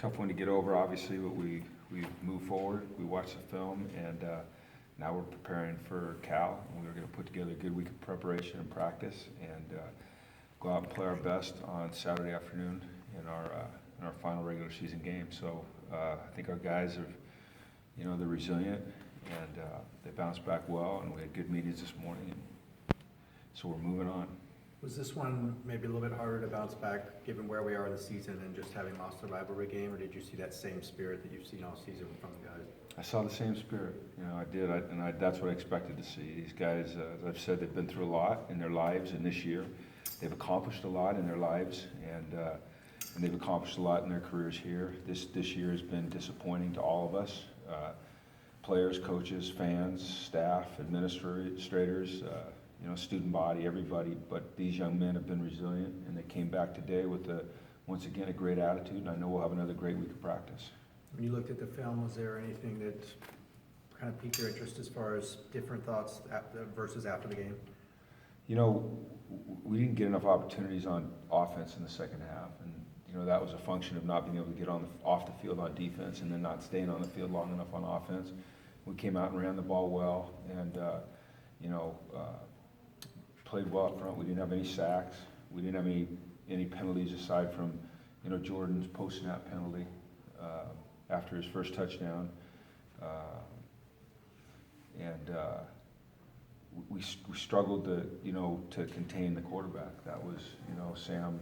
tough one to get over, obviously, but we moved forward. We watched the film, and now we're preparing for Cal. And we're going to put together a good week of preparation and practice, and go out and play our best on Saturday afternoon in our final regular season game. So I think our guys are, they're resilient, and they bounced back well, and we had good meetings this morning, and so we're moving on. Was this one maybe a little bit harder to bounce back, given where we are in the season and just having lost the rivalry game, or did you see that same spirit that you've seen all season from the guys? I saw the same spirit. I did, and that's what I expected to see. These guys, as I've said, they've been through a lot in their lives, and this year they've accomplished a lot in their lives, and they've accomplished a lot in their careers here. This year has been disappointing to all of us, players, coaches, fans, staff, administrators, student body, everybody. But these young men have been resilient, and they came back today with once again a great attitude. And I know we'll have another great week of practice. When you looked at the film, was there anything that kind of piqued your interest as far as different thoughts versus after the game? We didn't get enough opportunities on offense in the second half, and that was a function of not being able to get off the field on defense, and then not staying on the field long enough on offense. We came out and ran the ball well, and played well up front. We didn't have any sacks. We didn't have any penalties aside from Jordan's post-snap penalty after his first touchdown, we struggled to contain the quarterback. That was Sam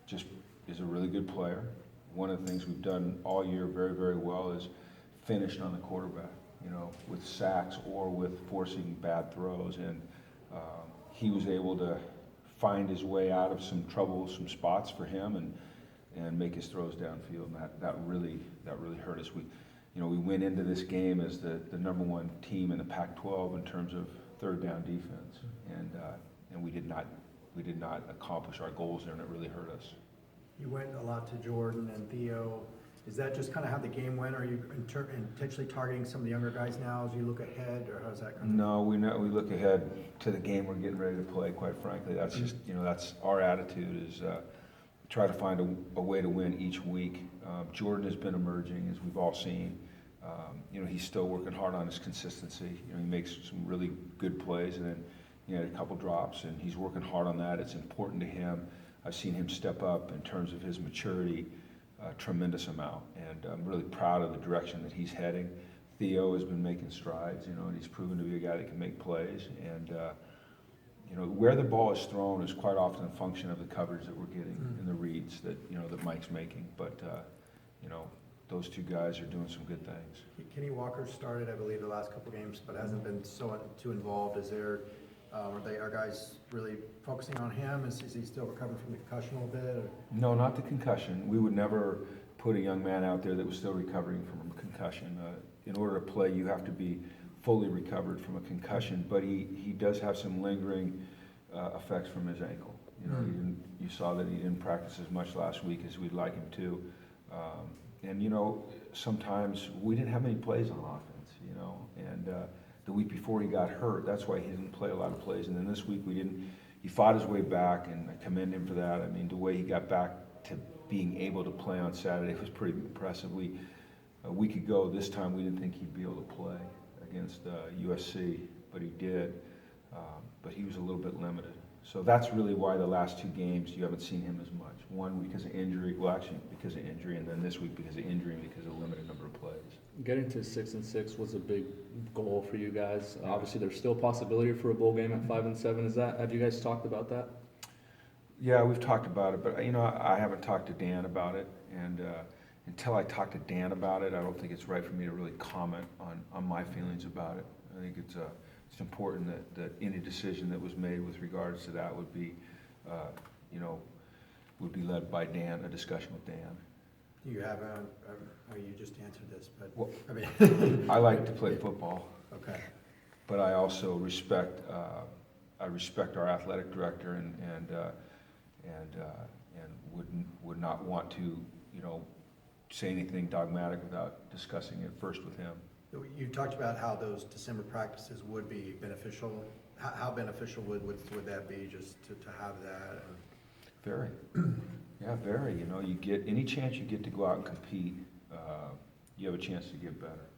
just is a really good player. One of the things we've done all year very, very well is finished on the quarterback, with sacks or with forcing bad throws, and he was able to find his way out of some troublesome spots for him and make his throws downfield, and that really hurt us. We went into this game as the number one team in the Pac-12 in terms of third down defense, and we did not accomplish our goals there, and it really hurt us. You went a lot to Jordan and Theo. Is that just kind of how the game went? Are you intentionally targeting some of the younger guys now as you look ahead, or how's that kind of? No, we look ahead to the game we're getting ready to play, quite frankly. That's just, that's our attitude, is try to find a way to win each week. Jordan has been emerging, as we've all seen. He's still working hard on his consistency. He makes some really good plays, and then he had a couple drops, and he's working hard on that. It's important to him. I've seen him step up in terms of his maturity a tremendous amount, and I'm really proud of the direction that he's heading. Theo has been making strides, and he's proven to be a guy that can make plays, and where the ball is thrown is quite often a function of the coverage that we're getting and the reads that that Mike's making. But those two guys are doing some good things. Kenny Walker started, I believe, the last couple games, but hasn't been too involved. Is there? Are guys really focusing on him? Is he still recovering from the concussion a little bit? Or? No, not the concussion. We would never put a young man out there that was still recovering from a concussion. In order to play, you have to be fully recovered from a concussion, but he does have some lingering effects from his ankle. You saw that he didn't practice as much last week as we'd like him to. And sometimes we didn't have many plays on offense, and the week before he got hurt, that's why he didn't play a lot of plays. And then this week he fought his way back, and I commend him for that. I mean, the way he got back to being able to play on Saturday was pretty impressive. A week ago, this time, we didn't think he'd be able to play against USC, but he did. But he was a little bit limited. So that's really why the last two games you haven't seen him as much. One because of injury, because of injury, and then this week because of injury and because of a limited number of plays. Getting to 6-6 was a big goal for you guys. Obviously, there's still a possibility for a bowl game at 5-7. Have you guys talked about that? Yeah, we've talked about it, but I haven't talked to Dan about it, and until I talk to Dan about it, I don't think it's right for me to really comment on my feelings about it. I think it's important that any decision that was made with regards to that would be led by Dan, a discussion with Dan. Do you have you just answered this, but well, I mean, I like to play football. Okay. But I also respect our athletic director and would not want to say anything dogmatic without discussing it first with him. You talked about how those December practices would be beneficial. How beneficial would that be, just to have that? Very. Yeah, very, you know, you get, any chance you get to go out and compete, you have a chance to get better,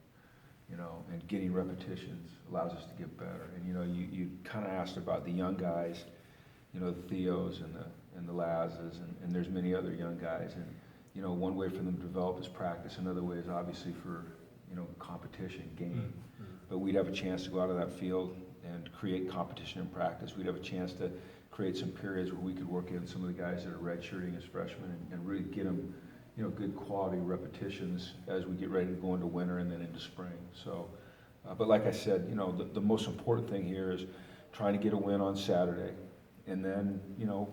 you know, and getting repetitions allows us to get better. And, you know, you kind of asked about the young guys, you know, the Theos and the Lazes, and there's many other young guys. And, you know, one way for them to develop is practice. Another way is obviously for, you know, competition, game. But we'd have a chance to go out of that field and create competition and practice. We'd have a chance to create some periods where we could work in some of the guys that are redshirting as freshmen and really get them, you know, good quality repetitions as we get ready to go into winter and then into spring. So, but like I said, you know, the most important thing here is trying to get a win on Saturday, and then, you know,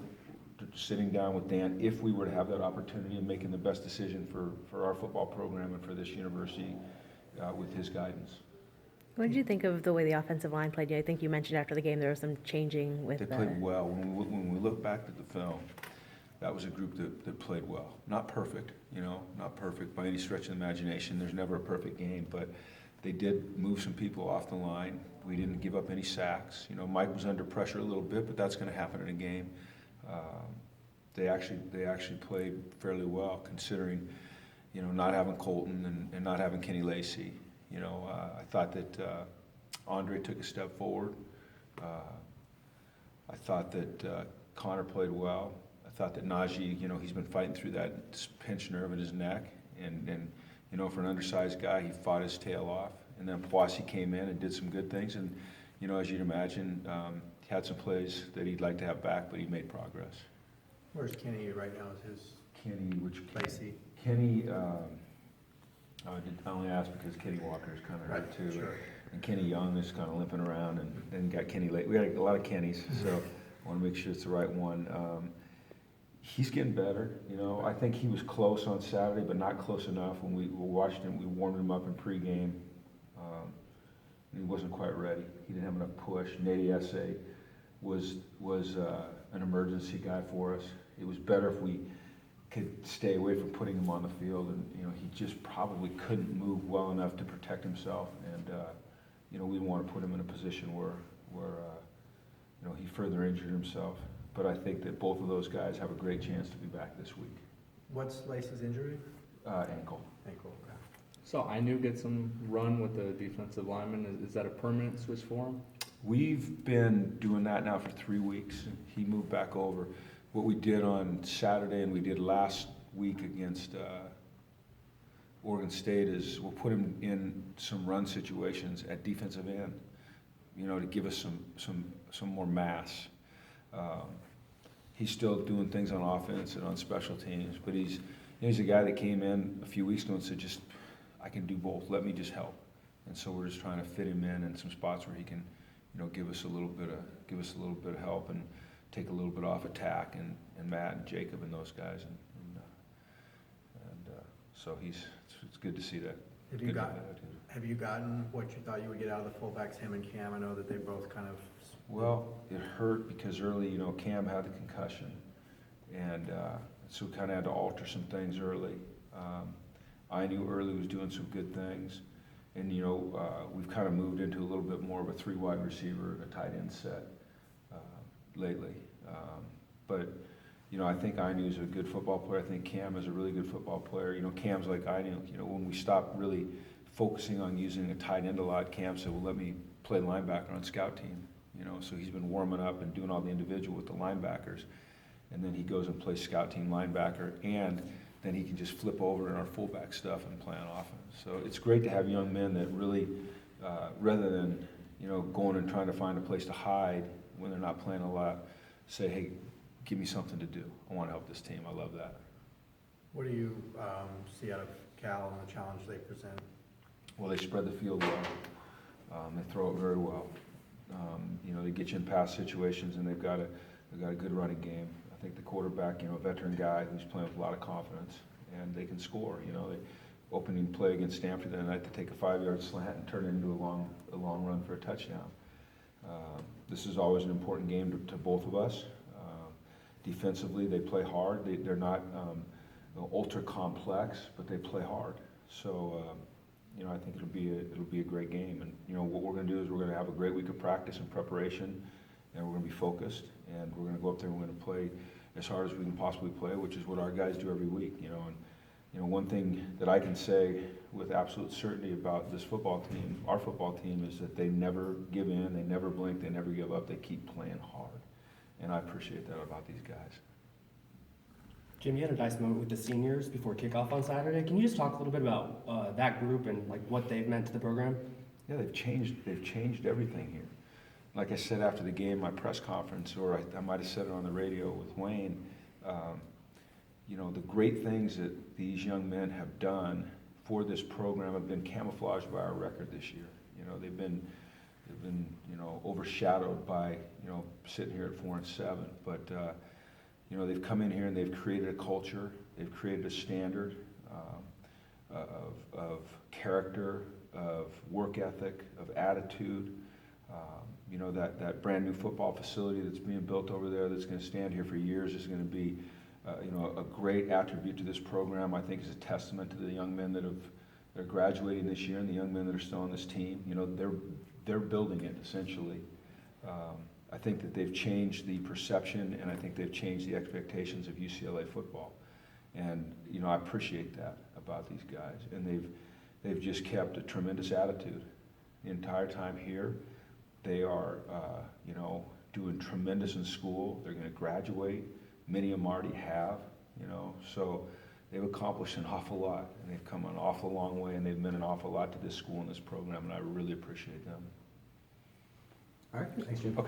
sitting down with Dan, if we were to have that opportunity, and making the best decision for our football program and for this university with his guidance. What did you think of the way the offensive line played? I think you mentioned after the game there was some changing with They played well. When we look back at the film, that was a group that played well. Not perfect, you know, not perfect by any stretch of the imagination. There's never a perfect game, but they did move some people off the line. We didn't give up any sacks. You know, Mike was under pressure a little bit, but that's going to happen in a game. They actually played fairly well, considering, you know, not having Colton and not having Kenny Lasley. You know, I thought that Andre took a step forward. I thought that Connor played well. I thought that Najee, you know, he's been fighting through that pinched nerve in his neck, and you know, for an undersized guy, he fought his tail off. And then Poissy came in and did some good things, and you know, as you'd imagine, he had some plays that he'd like to have back, but he made progress. Where's Kenny right now? Is his Kenny, which Lacey? Kenny, I only asked because Kenny Walker's kind of hurt too. Sure. And Kenny Young is kind of limping around, and then got Kenny late. We got a lot of Kennys, so I want to make sure it's the right one. He's getting better, you know. I think he was close on Saturday, but not close enough. When we watched him, we warmed him up in pregame. He wasn't quite ready. He didn't have enough push. Nady Essay was an emergency guy for us. It was better if we could stay away from putting him on the field, and you know, he just probably couldn't move well enough to protect himself, and you know, we didn't want to put him in a position where you know, he further injured himself. But I think that both of those guys have a great chance to be back this week. What's Lacey's injury? Ankle. Ankle. Okay. So Ainu gets some run with the defensive lineman. Is that a permanent switch for him? We've been doing that now for 3 weeks. He moved back over. What we did on Saturday and we did last week against Oregon State is we'll put him in some run situations at defensive end, you know, to give us some more mass. He's still doing things on offense and on special teams, but he's a guy that came in a few weeks ago and said, just, I can do both. Let me just help. And so we're just trying to fit him in some spots where he can, you know, give us a little bit of help and take a little bit off attack, and Matt and Jacob and those guys, and so it's good to see that. Have you gotten what you thought you would get out of the fullbacks, him and Cam? I know that they both kind of. Well, it hurt because early, you know, Cam had the concussion, and so we kind of had to alter some things early. I knew early was doing some good things, and you know, we've kind of moved into a little bit more of a 3 wide receiver, a tight end set lately. But you know, I think Ainu's a good football player. I think Cam is a really good football player. You know, Cam's like Ainu. You know, when we stopped really focusing on using a tight end a lot, Cam said, well, let me play linebacker on scout team. You know, so he's been warming up and doing all the individual with the linebackers. And then he goes and plays scout team linebacker, and then he can just flip over in our fullback stuff and play on offense. So it's great to have young men that really, rather than, you know, going and trying to find a place to hide when they're not playing a lot, say, hey, give me something to do. I want to help this team. I love that. What do you see out of Cal and the challenge they present? Well, they spread the field well. They throw it very well. You know, they get you in pass situations, and they've got a good running game. I think the quarterback, you know, a veteran guy who's playing with a lot of confidence, and they can score. You know, they opening play against Stanford the other night to take a 5-yard slant and turn it into a long run for a touchdown. This is always an important game to both of us. Defensively, they play hard. They're not ultra complex, but they play hard. So, you know, I think it'll be a great game. And you know, what we're going to do is we're going to have a great week of practice and preparation, and we're going to be focused. And we're going to go up there and we're going to play as hard as we can possibly play, which is what our guys do every week, you know. And, you know, one thing that I can say with absolute certainty about this football team, our football team, is that they never give in, they never blink, they never give up, they keep playing hard. And I appreciate that about these guys. Jim, you had a nice moment with the seniors before kickoff on Saturday. Can you just talk a little bit about that group and like what they've meant to the program? Yeah, they've changed everything here. Like I said after the game, my press conference, or I might have said it on the radio with Wayne, you know, the great things that these young men have done for this program have been camouflaged by our record this year. You know, they've been, you know, overshadowed by, you know, sitting here at 4-7. But, you know, they've come in here and they've created a culture, they've created a standard of character, of work ethic, of attitude. You know, that brand new football facility that's being built over there that's going to stand here for years is going to be, you know, a great attribute to this program. I think is a testament to the young men that are graduating this year and the young men that are still on this team. You know, they're building it essentially. I think that they've changed the perception, and I think they've changed the expectations of UCLA football. And you know, I appreciate that about these guys. And they've just kept a tremendous attitude the entire time here. They are, you know, doing tremendous in school. They're going to graduate. Many of them already have, you know. So they've accomplished an awful lot, and they've come an awful long way, and they've meant an awful lot to this school and this program, and I really appreciate them. All right, thanks, Jim. Okay.